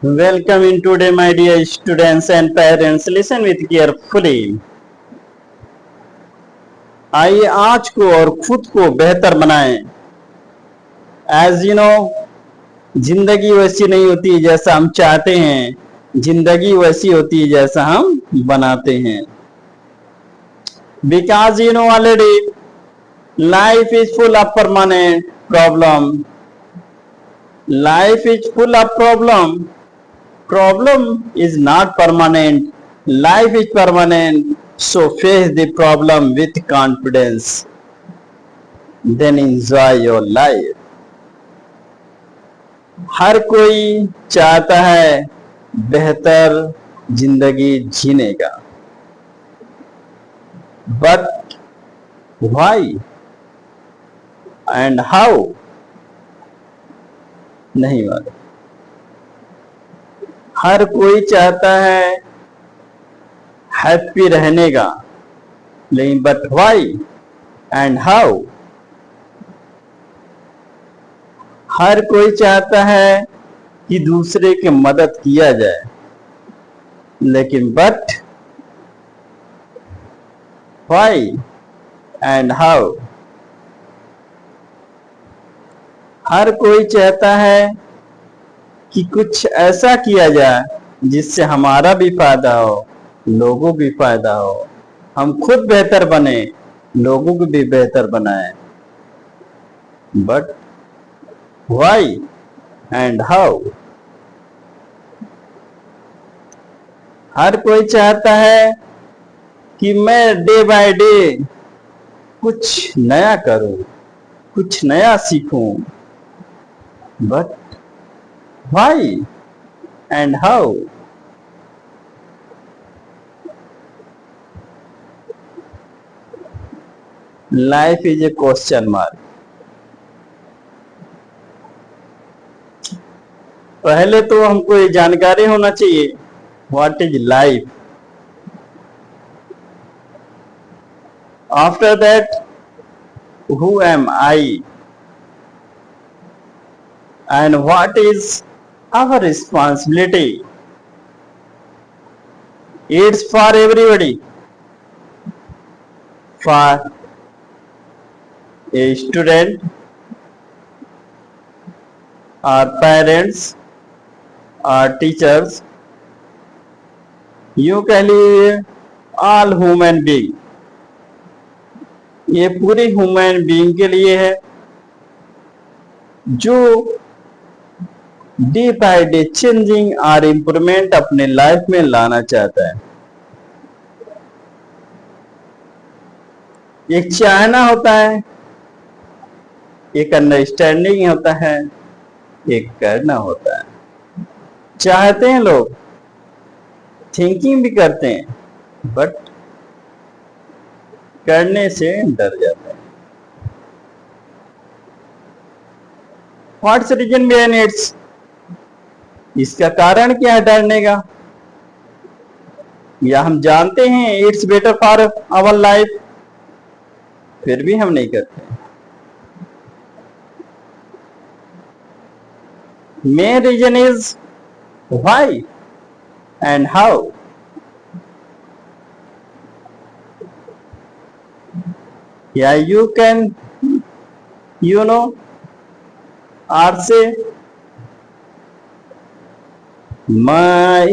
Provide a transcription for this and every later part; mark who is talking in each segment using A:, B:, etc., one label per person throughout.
A: Welcome in today, my dear students and parents. Listen with carefully. आइए आज को और खुद को बेहतर बनाएं. As you know, जिंदगी वैसी नहीं होती जैसा हम चाहते हैं, जिंदगी वैसी होती है जैसा हम बनाते हैं. Because you know already, life is full of permanent problem. Life is full of problem. Problem is not permanent. Life is permanent. So face the problem with confidence. Then enjoy your life. हर कोई चाहता है बेहतर जिंदगी जीने का. But why and how? नहीं मालूम. हर कोई चाहता है हैप्पी रहने का, लेकिन बट व्हाई एंड हाउ? हर कोई चाहता है कि दूसरे की मदद किया जाए, लेकिन बट व्हाई एंड हाउ? हर कोई चाहता है कि कुछ ऐसा किया जाए जिससे हमारा भी फायदा हो, लोगों भी फायदा हो, हम खुद बेहतर बने, लोगों को भी बेहतर बनाए. But why and how? हर कोई चाहता है कि मैं डे बाय डे कुछ नया करूं, कुछ नया सीखूं. But why and how? Life is a question mark. पहले तो हमको ये जानकारी होना चाहिए what is life. After that, who am I and what is our responsibility? It's for everybody, for a student, our parents, our teachers, यूं कह लीजिए all human being. ये पूरी ह्यूमन बीइंग के लिए है जो डे बाय डे चेंजिंग और इम्प्रूवमेंट अपने लाइफ में लाना चाहता है. एक चाहना होता है, एक अंडरस्टैंडिंग होता है, एक करना होता है. चाहते हैं लोग, थिंकिंग भी करते हैं, बट करने से डर जाते हैं. What's reason behind its? इसका कारण क्या है डरने का? या हम जानते हैं it's better for our life, फिर भी हम नहीं करते. Main reason is why and how. या यू कैन आर से My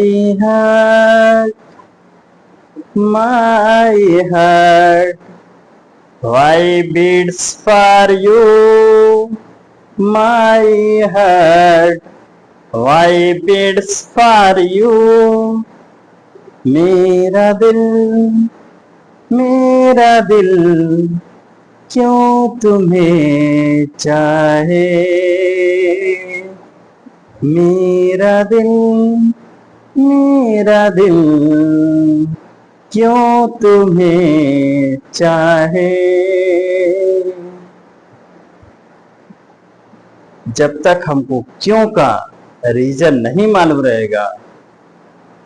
A: heart, why beats for you? My heart, why beats for you? मेरा दिल क्यों तुम्हें चाहे? मेरा दिल क्यों तुम्हें चाहे? जब तक हमको क्यों का रीजन नहीं मालूम रहेगा,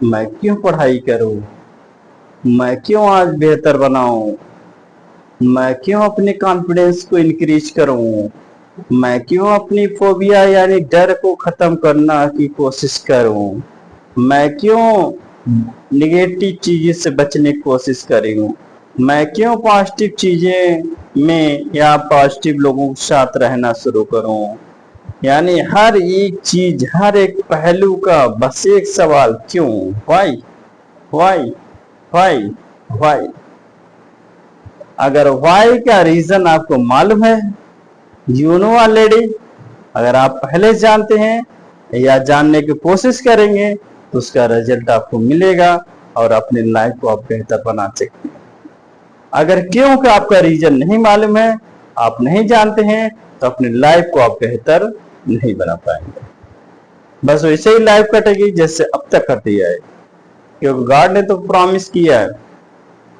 A: मैं क्यों पढ़ाई करूं, मैं क्यों आज बेहतर बनाऊं, मैं क्यों अपने कॉन्फिडेंस को इंक्रीज करूं, मैं क्यों अपनी फोबिया यानी डर को खत्म करना की कोशिश करूं? मैं क्यों निगेटिव चीजें से बचने की कोशिश करूं? मैं क्यों पॉजिटिव चीजें में या पॉजिटिव लोगों के साथ रहना शुरू करूं? यानी हर एक चीज, हर एक पहलू का बस एक सवाल, क्यों? Why why why why. अगर व्हाई का रीजन आपको मालूम है, यू नो ऑलरेडी, अगर आप पहले जानते हैं या जानने की कोशिश करेंगे तो उसका रिजल्ट आपको मिलेगा और अपनी लाइफ को आप बेहतर बना सकते हैं। अगर क्यों का आपका रीजन नहीं मालूम है, आप नहीं जानते हैं, तो अपनी लाइफ को आप बेहतर नहीं बना पाएंगे। बस वैसे ही लाइफ कटेगी जैसे अब तक कटी है, क्योंकि गॉड ने तो प्रॉमिस किया है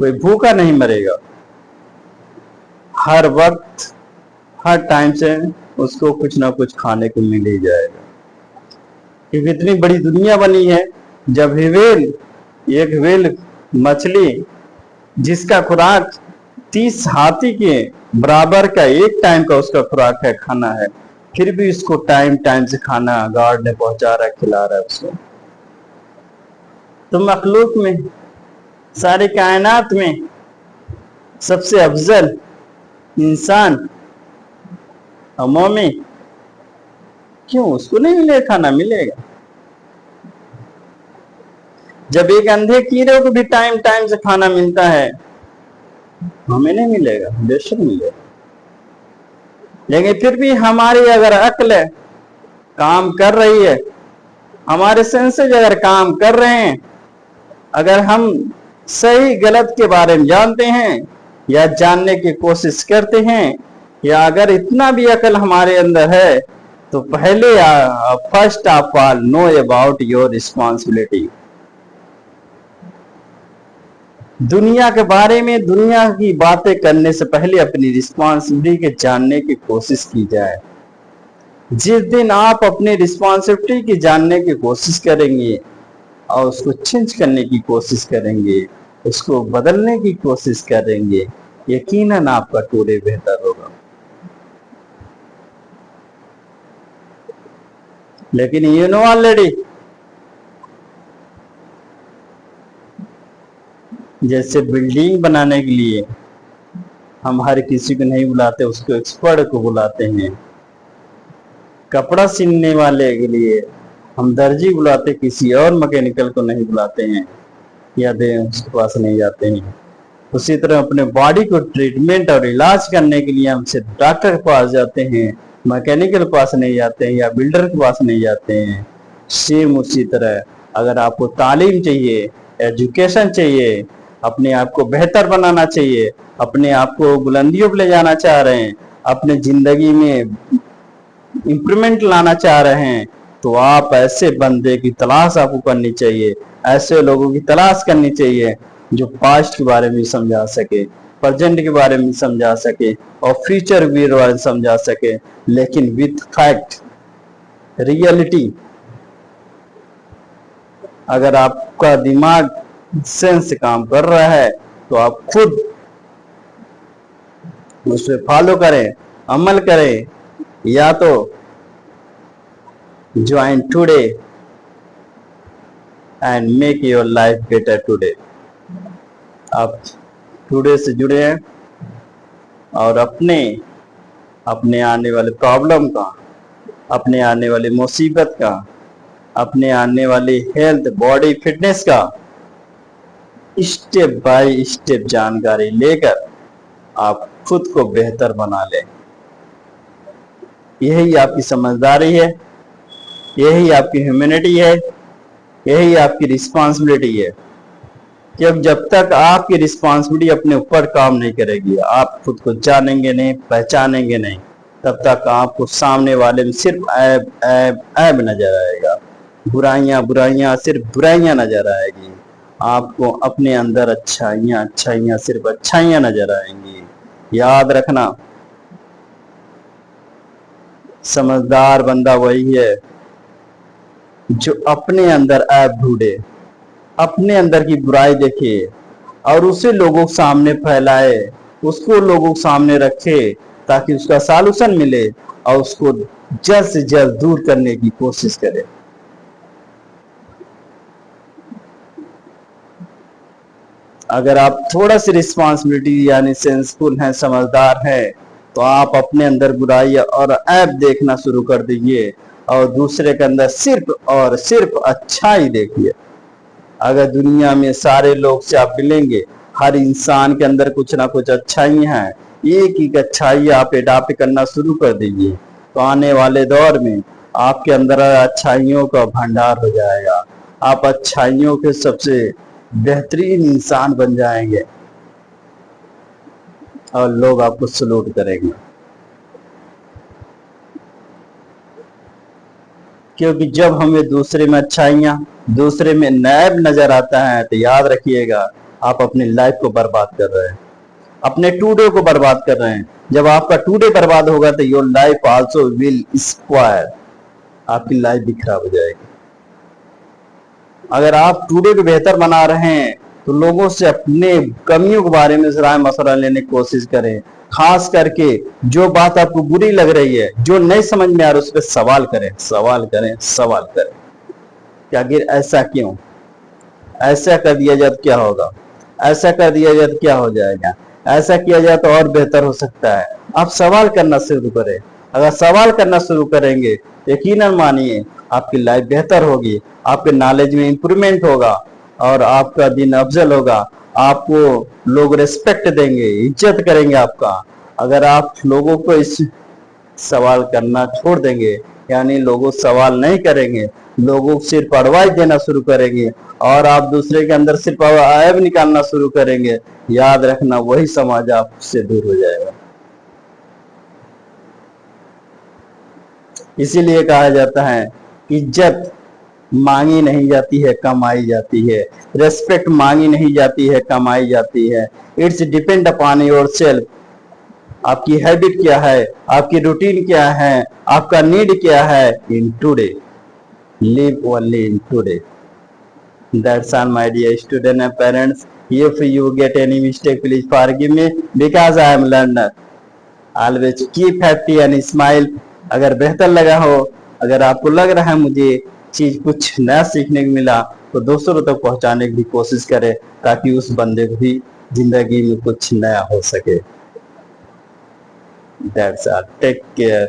A: कोई भूखा नहीं मरेगा। हर वक्त हर टाइम से उसको कुछ ना कुछ खाने को मिल ही जाएगा, क्योंकि इतनी बड़ी दुनिया बनी है। जब एक व्हेल मछली जिसका खुराक 30 हाथी के बराबर का एक टाइम का उसका खुराक है, खाना है, फिर भी उसको टाइम टाइम से खाना गॉड ने पहुंचा रहा है, खिला रहा है उसको। तो मखलूक में, सारी कायनात में सबसे अफजल इंसान मोमिन, क्यों उसको नहीं मिलेगा? खाना मिलेगा। जब एक अंधे कीड़े को भी टाइम टाइम से खाना मिलता है, हमें नहीं मिलेगा? बेशक मिलेगा। लेकिन फिर भी हमारी अगर अक्ल काम कर रही है, हमारे सेंसेस अगर काम कर रहे हैं, अगर हम सही गलत के बारे में जानते हैं या जानने की कोशिश करते हैं, या अगर इतना भी अकल हमारे अंदर है, तो पहले first of all know about your responsibility. दुनिया के बारे में, दुनिया की बातें करने से पहले अपनी रिस्पॉन्सिबिलिटी के जानने की कोशिश की जाए। जिस दिन आप अपनी रिस्पॉन्सिबिलिटी की जानने की कोशिश करेंगे और उसको चेंज करने की कोशिश करेंगे, उसको बदलने की कोशिश करेंगे, यकीनन आपका टुडे बेहतर होगा। लेकिन यू नो ऑलरेडी, जैसे बिल्डिंग बनाने के लिए हम हर किसी को नहीं बुलाते, उसको एक्सपर्ट को बुलाते हैं। कपड़ा सिलने वाले के लिए हम दर्जी बुलाते, किसी और मैकेनिकल को नहीं बुलाते हैं या उसके पास नहीं जाते हैं। उसी तरह अपने बॉडी को ट्रीटमेंट और इलाज करने के लिए हम सिर्फ डॉक्टर के पास जाते हैं, मैकेनिकल के पास नहीं जाते हैं या बिल्डर के पास नहीं जाते हैं। सेम उसी तरह अगर आपको तालीम चाहिए, एजुकेशन चाहिए, अपने आप को बेहतर बनाना चाहिए, अपने आप को बुलंदियों पर ले जाना चाह रहे हैं, अपने जिंदगी में इंप्रूवमेंट लाना चाह रहे हैं, तो आप ऐसे बंदे की तलाश आपको करनी चाहिए, ऐसे लोगों की तलाश करनी चाहिए जो पास्ट के बारे में समझा सके, प्रेजेंट के बारे में समझा सके और फ्यूचर के बारे में समझा सके, लेकिन विथ फैक्ट, रियलिटी। अगर आपका दिमाग सेंस काम कर रहा है तो आप खुद उसे फॉलो करें, अमल करें, या तो join today and make your life better today. आप टुडे से जुड़े हैं और अपने आने वाले प्रॉब्लम का, अपने आने वाली मुसीबत का, अपने आने वाली हेल्थ बॉडी फिटनेस का स्टेप बाय स्टेप जानकारी लेकर आप खुद को बेहतर बना लें। यही आपकी समझदारी है, यही आपकी ह्यूमैनिटी है, यही आपकी रिस्पॉन्सिबिलिटी है। क्योंकि जब तक आपकी रिस्पॉन्सिबिलिटी अपने ऊपर काम नहीं करेगी, आप खुद को जानेंगे नहीं, पहचानेंगे नहीं, तब तक आपको सामने वाले में सिर्फ ऐब ऐब ऐब नजर आएगा, बुराइयां सिर्फ बुराइयां नजर आएगी। आपको अपने अंदर अच्छाइयां सिर्फ अच्छाइयां नजर आएंगी। याद रखना, समझदार बंदा वही है जो अपने अंदर ऐब ढूंढे, अपने अंदर की बुराई देखे और उसे लोगों के सामने फैलाए, उसको लोगों के सामने रखे, ताकि उसका सॉल्यूशन मिले और उसको जल्द से जल्द दूर करने की कोशिश करें। अगर आप थोड़ा सी रिस्पॉन्सिबिलिटी यानी सेंसफुल हैं, समझदार हैं, तो आप अपने अंदर बुराई और ऐब देखना शुरू कर दीजिए और दूसरे के अंदर सिर्फ और सिर्फ अच्छा ही देखिए। अगर दुनिया में सारे लोग से आप मिलेंगे, हर इंसान के अंदर कुछ ना कुछ अच्छाई है, एक ही अच्छाई आप एडाप्ट करना शुरू कर दीजिए, तो आने वाले दौर में आपके अंदर अच्छाइयों का भंडार हो जाएगा। आप अच्छाइयों के सबसे बेहतरीन इंसान बन जाएंगे और लोग आपको सलूट करेंगे। क्योंकि जब हमें दूसरे में अच्छाइयां, दूसरे में नैब नजर आता है, तो याद रखिएगा आप अपनी लाइफ को बर्बाद कर रहे हैं, अपने टुडे को बर्बाद कर रहे हैं। जब आपका टुडे बर्बाद होगा तो your life also will square, आपकी लाइफ भी खराब हो जाएगी। अगर आप टुडे को बेहतर बना रहे हैं तो लोगों से अपने कमियों के बारे में राय मशवरा लेने की कोशिश करें। खास करके जो बात आपको बुरी लग रही है, जो नहीं समझ में आ रहा, उस पर सवाल करें, सवाल करें, सवाल करें कि आखिर ऐसा क्यों, ऐसा कर दिया जाए तो क्या होगा, ऐसा कर दिया जाए तो क्या हो जाएगा, ऐसा किया जाए तो और बेहतर हो सकता है। आप सवाल करना शुरू करें। अगर सवाल करना शुरू करेंगे, यकीनन मानिए आपकी लाइफ बेहतर होगी, आपके नॉलेज में इंप्रूवमेंट होगा और आपका दिन अफजल होगा। आपको लोग रिस्पेक्ट देंगे, इज्जत करेंगे आपका। अगर आप लोगों को इस सवाल करना छोड़ देंगे, यानी लोगों सवाल नहीं करेंगे, लोगों सिर्फ एडवाइस देना शुरू करेंगे और आप दूसरे के अंदर सिर्फ ऐब निकालना शुरू करेंगे, याद रखना वही समाज आपसे दूर हो जाएगा। इसीलिए कहा जाता है इज्जत मांगी नहीं जाती है, कमाई जाती है। रेस्पेक्ट मांगी नहीं जाती है, कमाई जाती है। It's depend upon your self. आपकी हैबिट क्या है, आपकी रूटीन क्या है, आपका नीड क्या है in today. Live only in today. That's all, my dear student and parents. If you get any mistake, please forgive me because I am learner. Always keep happy and smile. अगर बेहतर लगा हो, अगर आपको लग रहा है मुझे चीज कुछ नया सीखने को मिला, तो दूसरों तक पहुंचाने की भी कोशिश करें ताकि उस बंदे को भी जिंदगी में कुछ नया हो सके। That's all. Take care.